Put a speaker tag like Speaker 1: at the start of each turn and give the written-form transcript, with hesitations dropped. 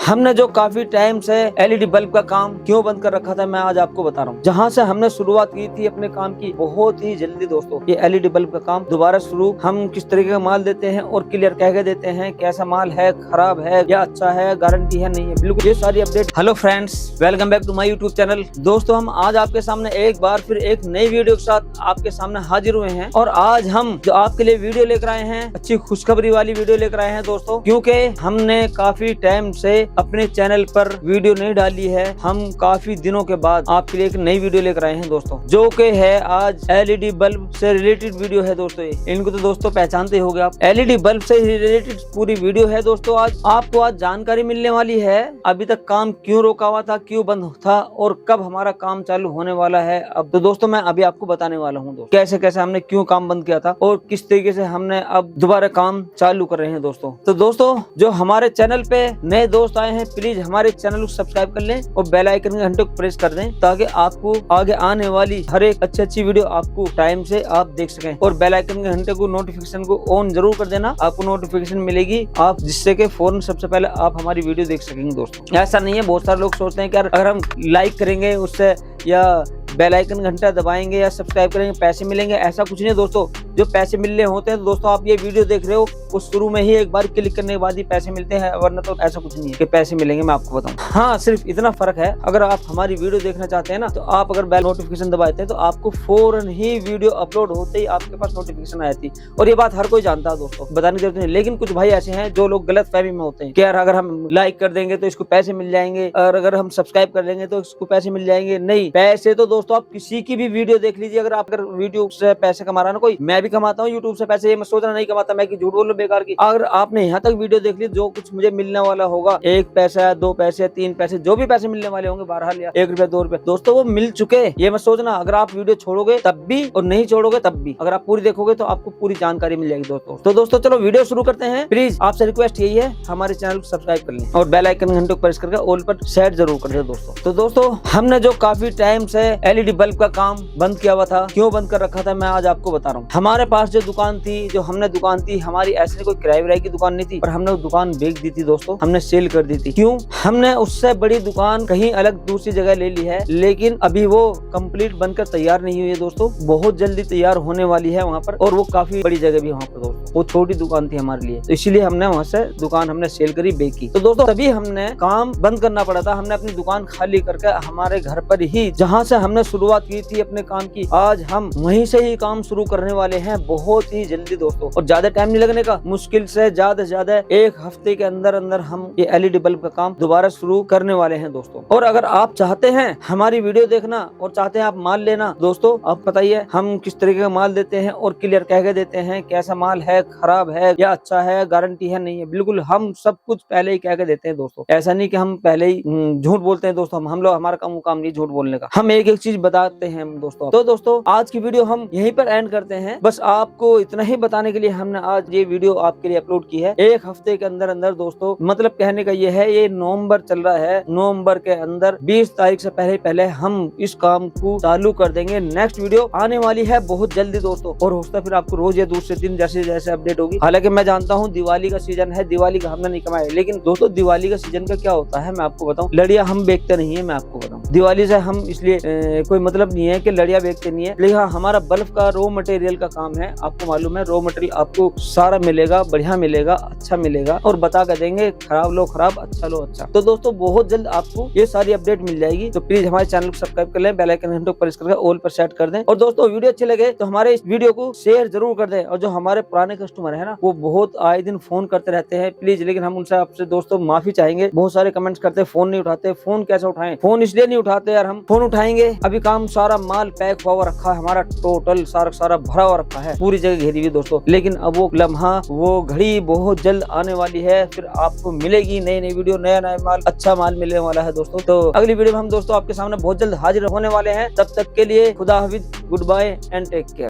Speaker 1: हमने जो काफी टाइम से एलईडी बल्ब का काम क्यों बंद कर रखा था, मैं आज आपको बता रहा हूँ। जहाँ से हमने शुरुआत की थी अपने काम की, बहुत ही जल्दी दोस्तों ये एलईडी बल्ब का काम दोबारा शुरू। हम किस तरीके का माल देते हैं और क्लियर कह के देते हैं, कैसा माल है, खराब है या अच्छा है, गारंटी है नहीं है, बिल्कुल ये सारी update. Hello friends, welcome back to my YouTube channel. दोस्तों हम आज आपके सामने एक बार फिर एक नई वीडियो के साथ आपके सामने हाजिर हुए हैं और आज हम जो आपके लिए वीडियो लेकर आए हैं, अच्छी खुशखबरी वाली वीडियो लेकर आए हैं दोस्तों, क्योंकि हमने काफी टाइम से अपने चैनल पर वीडियो नहीं डाली है। हम काफी दिनों के बाद आपके लिए एक नई वीडियो लेकर आए हैं दोस्तों, जो कि है आज एलईडी बल्ब से रिलेटेड वीडियो है दोस्तों। इनको तो दोस्तों पहचानते ही होंगे आप, एलईडी बल्ब से रिलेटेड पूरी वीडियो है दोस्तों। आज आपको आज जानकारी मिलने वाली है, अभी तक काम क्यों रोका हुआ था, क्यों बंद था और कब हमारा काम चालू होने वाला है। अब तो दोस्तों मैं अभी आपको बताने वाला हूँ दोस्तों, कैसे कैसे हमने क्यों काम बंद किया था और किस तरीके से हमने अब दोबारा काम चालू कर रहे हैं दोस्तों। तो दोस्तों जो हमारे चैनल पे नए दोस्त आए हैं, प्लीज हमारे चैनल को सब्सक्राइब कर लें और बेल आइकन के घंटे को प्रेस कर दें, ताकि आपको आगे आने वाली हर एक अच्छी वीडियो आपको टाइम से आप देख सकें। और बेल आइकन के घंटे को नोटिफिकेशन को ऑन जरूर कर देना, आपको नोटिफिकेशन मिलेगी आप, जिससे कि फौरन सबसे पहले आप हमारी वीडियो देख सकेंगे दोस्तों। ऐसा नहीं है, बहुत सारे लोग सोचते हैं कि अगर हम लाइक करेंगे उससे या बेल आइकन घंटा दबाएंगे या सब्सक्राइब करेंगे पैसे मिलेंगे, ऐसा कुछ नहीं है दोस्तों। जो पैसे मिलने होते हैं दोस्तों, आप ये वीडियो देख रहे हो उस शुरू में ही एक बार क्लिक करने के बाद ही पैसे मिलते हैं, वरना तो ऐसा कुछ नहीं है कि पैसे मिलेंगे। मैं आपको बताऊं, हाँ सिर्फ इतना फर्क है, अगर आप हमारी वीडियो देखना चाहते हैं ना, तो आप अगर बेल नोटिफिकेशन दबाते हैं तो आपको फौरन ही वीडियो अपलोड होते ही आपके पास नोटिफिकेशन आई थी। और ये बात हर कोई जानता है दोस्तों, बताने की जरूरत नहीं। लेकिन कुछ भाई ऐसे हैं जो लोग गलत फहमी में होते हैं कि यार अगर हम लाइक कर देंगे तो इसको पैसे मिल जाएंगे, और अगर हम सब्सक्राइब कर लेंगे तो इसको पैसे मिल जाएंगे। नहीं, पैसे तो दोस्तों आप किसी की भी वीडियो देख लीजिए, अगर आप यूट्यूब से पैसे कमा रहा ना कोई, मैं भी कमाता हूँ यूट्यूब से पैसे, ये मैं सोच रहा नहीं कमाता, मैं झूठ बोल रहा बेकार की। अगर आपने यहाँ तक वीडियो देख ली, जो कुछ मुझे मिलने वाला होगा, 1 पैसा 2 पैसे 3 पैसे जो भी पैसे मिलने वाले होंगे, 12 या 1 रुपया 2 रुपए दोस्तों, वो मिल चुके। ये मत सोचना अगर आप वीडियो छोड़ोगे तब भी और नहीं छोड़ोगे तब भी, अगर आप पूरी देखोगे तो आपको पूरी जानकारी मिल जाएगी दोस्तों। तो दोस्तों चलो वीडियो शुरू करते हैं। प्लीज आपसे रिक्वेस्ट यही है, हमारे चैनल को सब्सक्राइब कर लें और बेल आइकन घंटे को प्रेस करके ऑल पर सेट जरूर कर दे दोस्तों। तो दोस्तों हमने जो काफी टाइम से एलईडी बल्ब का काम बंद किया हुआ था, क्यों बंद कर रखा था, मैं आज आपको बता रहा हूँ। हमारे पास जो दुकान थी, जो हमने दुकान थी, हमारी ऐसे कोई किराए विराए की दुकान नहीं थी, पर हमने वो दुकान बेच दी थी दोस्तों, हमने सेल कर दी थी। क्यों? हमने उससे बड़ी दुकान कहीं अलग दूसरी जगह ले ली है, लेकिन अभी वो कंप्लीट बनकर तैयार नहीं हुई है दोस्तों, बहुत जल्दी तैयार होने वाली है वहाँ पर, और वो काफी बड़ी जगह भी वहाँ पर दोस्तों। वो छोटी दुकान थी हमारे लिए, तो इसीलिए हमने वहाँ से दुकान हमने सेल करी, बेची। तो दोस्तों तभी हमने काम बंद करना पड़ा था, हमने अपनी दुकान खाली करके हमारे घर पर ही, जहाँ से हमने शुरुआत की थी अपने काम की, आज हम वहीं से ही काम शुरू करने वाले हैं बहुत ही जल्दी दोस्तों। और ज्यादा टाइम नहीं लगने का, मुश्किल से ज्यादा 1 हफ्ते के अंदर अंदर हम ये एलईडी बल्ब का काम दोबारा शुरू करने वाले हैं दोस्तों। और अगर आप चाहते हैं हमारी वीडियो देखना और चाहते हैं आप माल लेना दोस्तों, आप बताइए हम किस तरीके का माल देते हैं और क्लियर कह के देते हैं, कैसा माल है, खराब है या अच्छा है, गारंटी है नहीं है, बिल्कुल हम सब कुछ पहले ही कह के देते हैं दोस्तों। ऐसा नहीं कि हम पहले ही झूठ बोलते हैं दोस्तों, हम लोग, हमारा काम नहीं झूठ बोलने का, हम एक चीज बताते हैं दोस्तों। तो दोस्तों आज की वीडियो हम यहीं पर एंड करते हैं, बस आपको इतना ही बताने के लिए हमने आज ये वीडियो आपके लिए अपलोड की है। 1 हफ्ते के अंदर अंदर दोस्तों, मतलब कहने का ये है, ये नवंबर चल रहा है, नवंबर के अंदर 20 तारीख से पहले हम इस काम को चालू कर देंगे। नेक्स्ट वीडियो आने वाली है बहुत जल्दी दोस्तों, और हो सकता है फिर आपको रोज या दूसरे दिन जैसे जैसे अपडेट होगी। हालांकि मैं जानता हूँ दिवाली का सीजन है, दिवाली का हमने नहीं कमाया, लेकिन दोस्तों दिवाली का सीजन का क्या होता है मैं आपको बताऊँ, लड़िया हम बेचते नहीं है। मैं आपको बताऊँ दिवाली से हम इसलिए कोई मतलब नहीं है कि लड़िया बेचते नहीं है, लेकिन हाँ हमारा बल्ब का रॉ मटेरियल का काम है। आपको मालूम है रॉ मटेरियल आपको सारा मिलेगा, बढ़िया मिलेगा, अच्छा मिलेगा, और बता कर देंगे, खराब लो खराब, अच्छा लो अच्छा। तो दोस्तों बहुत जल्द आपको ये सारी अपडेट मिल जाएगी, तो प्लीज हमारे चैनल को सब्सक्राइब कर लें, बेल आइकन घंटे को प्रेस करके ऑल पर सेट कर दें। और दोस्तों वीडियो अच्छे लगे तो हमारे इस वीडियो को शेयर जरूर कर दें। और जो हमारे पुराने कस्टमर है ना, वो बहुत आए दिन फोन करते रहते हैं प्लीज, लेकिन हम उनसे आपसे दोस्तों माफी चाहेंगे, बहुत सारे कमेंट्स करते हैं, फोन नहीं उठाते। फोन कैसे उठाएं? फोन इसलिए नहीं उठाते यार, हम फोन उठाएंगे, अभी काम सारा माल पैक हुआ रखा है हमारा, टोटल सारा भरा हुआ रखा है, पूरी जगह घेरी हुई दोस्तों। लेकिन अब वो लम्हा, वो घड़ी बहुत जल्द आने वाली है, फिर आपको मिलेगी नई वीडियो, नया माल, अच्छा माल मिलने वाला है दोस्तों। तो अगली वीडियो में हम दोस्तों आपके सामने बहुत जल्द हाजिर होने वाले हैं। तब तक के लिए खुदा हाफिज, goodbye and take care.